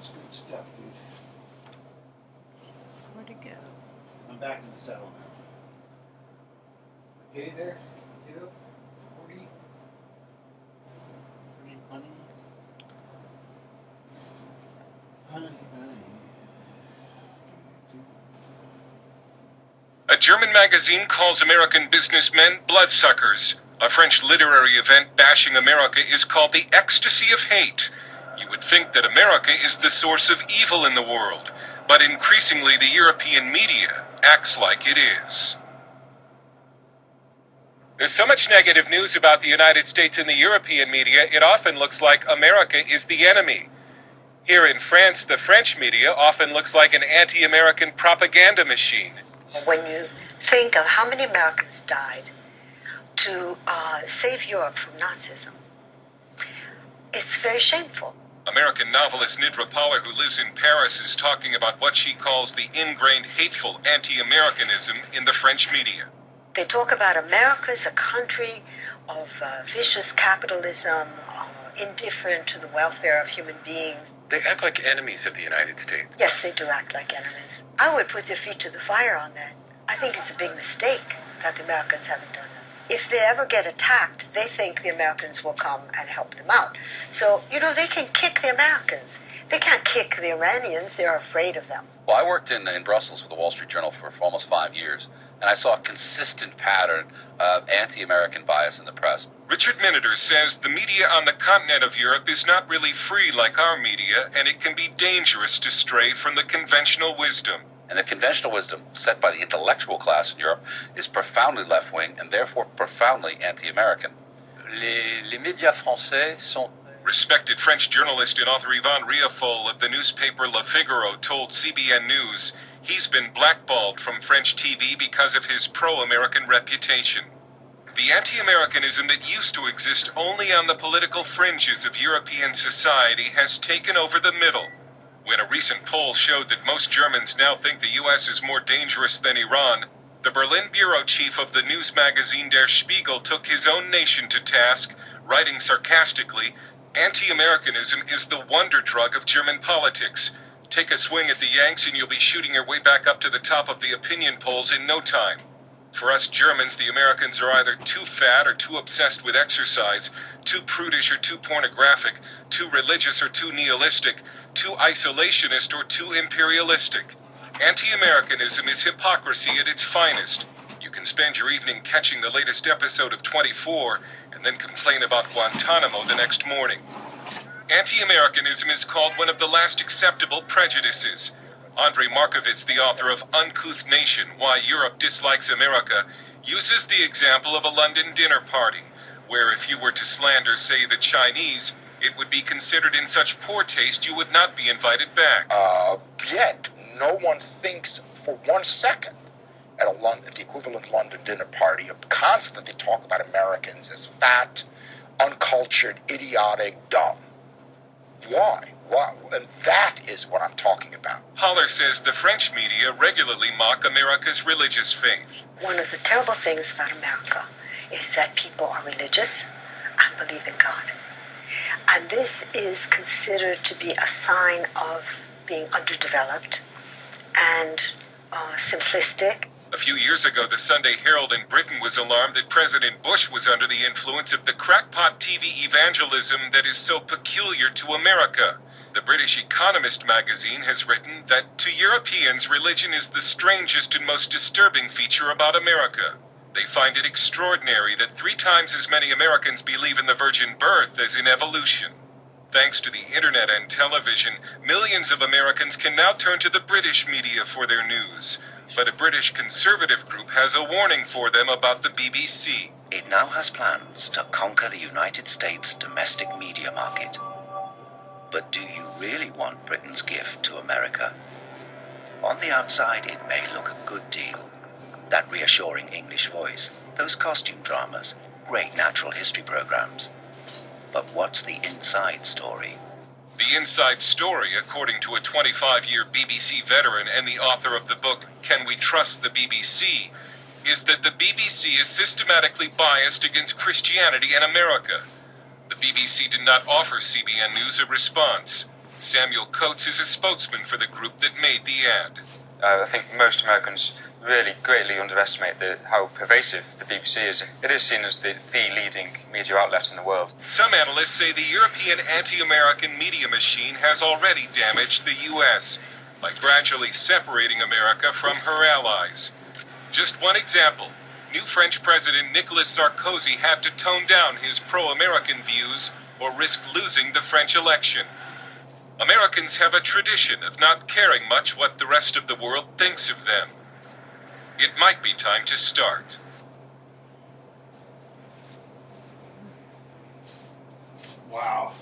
It's good stuff, dude. Where'd it go? I'm back in the saddle now. Okay there, kiddo? 40? Pretty honey? Honey. A German magazine calls American businessmen bloodsuckers. A French literary event bashing America is called the ecstasy of hate. You would think that America is the source of evil in the world, but increasingly the European media acts like it is. There's so much negative news about the United States in the European media, it often looks like America is the enemy. Here in France, the French media often looks like an anti-American propaganda machine. When you think of how many Americans died to save Europe from Nazism, it's very shameful. American novelist Nidra Poller, who lives in Paris, is talking about what she calls the ingrained hateful anti-Americanism in the French media. They talk about America as a country of vicious capitalism, indifferent to the welfare of human beings. They act like enemies of the United States. Yes, they do act like enemies. I would put their feet to the fire on that. I think it's a big mistake that the Americans haven't done that. If they ever get attacked, they think the Americans will come and help them out. So, they can kick the Americans. They can't kick the Iranians. They're afraid of them. Well, I worked in Brussels for the Wall Street Journal for almost 5 years, and I saw a consistent pattern of anti-American bias in the press. Richard Miniter says the media on the continent of Europe is not really free like our media, and it can be dangerous to stray from the conventional wisdom. And the conventional wisdom set by the intellectual class in Europe is profoundly left-wing and therefore profoundly anti-American. Les médias français sont... Respected French journalist and author Yvan Riofol of the newspaper Le Figaro told CBN News he's been blackballed from French TV because of his pro-American reputation. The anti-Americanism that used to exist only on the political fringes of European society has taken over the middle. When a recent poll showed that most Germans now think the U.S. is more dangerous than Iran, the Berlin bureau chief of the news magazine Der Spiegel took his own nation to task, writing sarcastically, "Anti-Americanism is the wonder drug of German politics. Take a swing at the Yanks and you'll be shooting your way back up to the top of the opinion polls in no time. For us Germans, the Americans are either too fat or too obsessed with exercise, too prudish or too pornographic, too religious or too nihilistic, too isolationist or too imperialistic. Anti-Americanism is hypocrisy at its finest. You can spend your evening catching the latest episode of 24 and then complain about Guantanamo the next morning. Anti-Americanism is called one of the last acceptable prejudices. Andrei Markovits, the author of Uncouth Nation, Why Europe Dislikes America, uses the example of a London dinner party, where if you were to slander, say, the Chinese, it would be considered in such poor taste you would not be invited back. Yet, no one thinks for 1 second at the equivalent London dinner party of constantly talk about Americans as fat, uncultured, idiotic, dumb. Why? And that is what I'm talking about. Haller says the French media regularly mock America's religious faith. One of the terrible things about America is that people are religious and believe in God. And this is considered to be a sign of being underdeveloped and simplistic. A few years ago, the Sunday Herald in Britain was alarmed that President Bush was under the influence of the crackpot TV evangelism that is so peculiar to America. The British Economist magazine has written that to Europeans, religion is the strangest and most disturbing feature about America. They find it extraordinary that 3 times as many Americans believe in the virgin birth as in evolution. Thanks to the internet and television, millions of Americans can now turn to the British media for their news. But a British conservative group has a warning for them about the BBC. It now has plans to conquer the United States domestic media market. But do you really want Britain's gift to America? On the outside, it may look a good deal. That reassuring English voice, those costume dramas, great natural history programs. But what's the inside story? The inside story, according to a 25-year BBC veteran and the author of the book, Can We Trust the BBC?, is that the BBC is systematically biased against Christianity in America. The BBC did not offer CBN News a response. Samuel Coates is a spokesman for the group that made the ad. I think most Americans really greatly underestimate how pervasive the BBC is. It is seen as the leading media outlet in the world. Some analysts say the European anti-American media machine has already damaged the U.S. by gradually separating America from her allies. Just one example, new French President Nicolas Sarkozy had to tone down his pro-American views or risk losing the French election. Americans have a tradition of not caring much what the rest of the world thinks of them. It might be time to start. Wow.